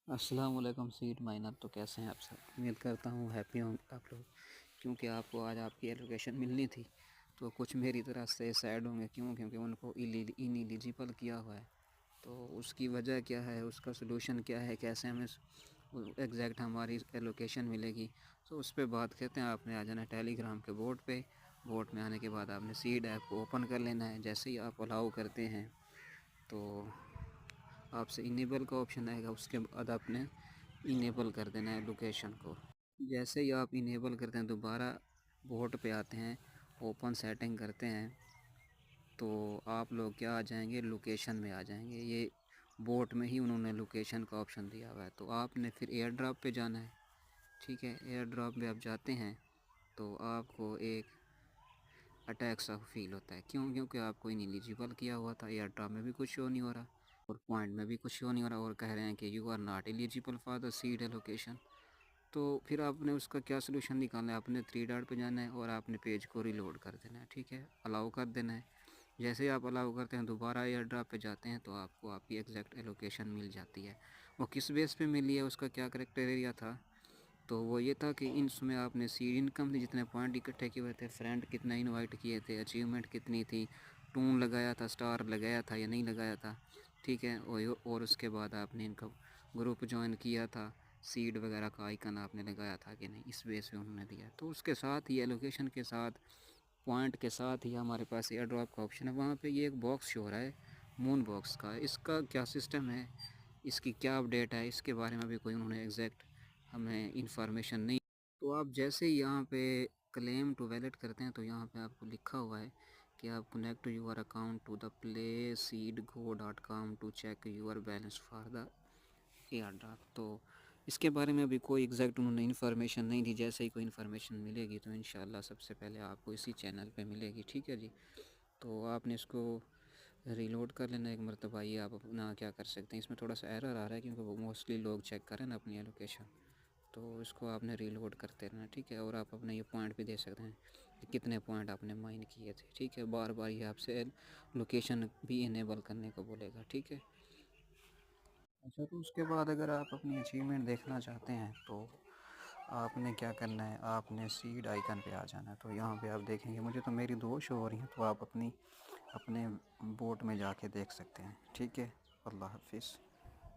अस्सलाम वालेकुम seed minor. तो कैसे हैं आप सब? उम्मीद करता हूँ हैप्पी होंगे आप लोग, क्योंकि आपको आज आपकी एलोकेशन मिलनी थी। तो कुछ मेरी तरह से सैड होंगे, क्योंकि उनको इनएलिजिबल किया हुआ है। तो उसकी वजह क्या है, उसका सलूशन क्या है, कैसे हमें एग्जैक्ट हमारी एलोकेशन मिलेगी, तो उस पर बात करते हैं। आपने आ जाना टेलीग्राम के बोर्ड पे। बोर्ड में आने के बाद आपने सीड ऐप को ओपन कर लेना है। जैसे ही आप अलाउ करते हैं तो आपसे इनेबल का ऑप्शन आएगा, उसके बाद आपने इनेबल कर देना है लोकेशन को। जैसे ही आप इनेबल करते हैं, दोबारा बोर्ड पे आते हैं, ओपन सेटिंग करते हैं, तो आप लोग क्या आ जाएंगे, लोकेशन में आ जाएंगे। ये बोट में ही उन्होंने लोकेशन का ऑप्शन दिया हुआ है। तो आपने फिर एयर ड्रॉप पे जाना है। ठीक है, एयर ड्रॉप में आप जाते हैं तो आपको एक अटैक सा फील होता है। क्योंकि आपको इनएलिजिबल किया हुआ था। एयर ड्रॉप में भी कुछ शो नहीं हो रहा और पॉइंट में भी कुछ शो नहीं हो रहा, और कह रहे हैं कि you are not eligible for the seed allocation. तो फिर आपने उसका क्या सलूशन निकालना है? आपने थ्री डॉट पे जाना है और आपने पेज को रिलोड कर देना है। ठीक है, अलाउ कर देना है। जैसे ही आप अलाउ करते हैं, दोबारा एयर ड्रॉप पे जाते हैं, तो आपको आपकी एग्जैक्ट एलोकेशन मिल जाती है। वो किस बेस पे मिली है, उसका क्या क्राइटेरिया था? तो वो ये था कि इसमें आपने सीड इनकम थी, जितने पॉइंट इकट्ठे किए हुए थे, फ्रेंड कितना इनवाइट किए थे, अचीवमेंट कितनी थी, टून लगाया था, स्टार लगाया था या नहीं लगाया था। ठीक है, और उसके बाद आपने इनका ग्रुप ज्वाइन किया था, सीड वगैरह का आइकन आपने लगाया था कि नहीं, इस बेस पे उन्होंने दिया। तो उसके साथ ही एलोकेशन के साथ, पॉइंट के साथ ही हमारे पास एयर ड्रॉप का ऑप्शन है। वहाँ पे ये एक बॉक्स शो हो रहा है, मून बॉक्स का। इसका क्या सिस्टम है, इसकी क्या अपडेट है, इसके बारे में भी कोई उन्होंने एग्जैक्ट हमें इंफॉर्मेशन नहीं। तो आप जैसे ही यहाँ पे क्लेम टू वैलेट करते हैं, तो यहाँ पे आपको लिखा हुआ है कि आप connect your account to the play seed go dot com to check your balance for the air draft. तो इसके बारे में अभी कोई एग्जैक्ट उन्होंने इन्फॉर्मेशन नहीं दी। जैसे ही कोई इन्फॉर्मेशन मिलेगी तो इंशाल्लाह सबसे पहले आपको इसी चैनल पे मिलेगी। ठीक है जी। तो आपने इसको रीलोड कर लेना एक मरतबा। ये आप अपना क्या कर सकते हैं, इसमें थोड़ा सा एरर आ रहा है क्योंकि वो मोस्टली लोग चेक करें ना अपनी एलोकेशन। तो इसको आपने रीलोड करते रहना। ठीक है, और आप अपने ये पॉइंट भी दे सकते हैं कि कितने पॉइंट आपने माइन किए थे। ठीक है, बार बार ये आपसे लोकेशन भी इनेबल करने को बोलेगा। ठीक है। अच्छा, तो उसके बाद अगर आप अपनी अचीवमेंट देखना चाहते हैं तो आपने क्या करना है, आपने सीड आइकन पे आ जाना है। तो यहाँ पे आप देखेंगे, मुझे तो मेरी दो शो हो रही हैं, तो आप अपने बोट में जाके देख सकते हैं। ठीक है, अल्लाह हाफिज़।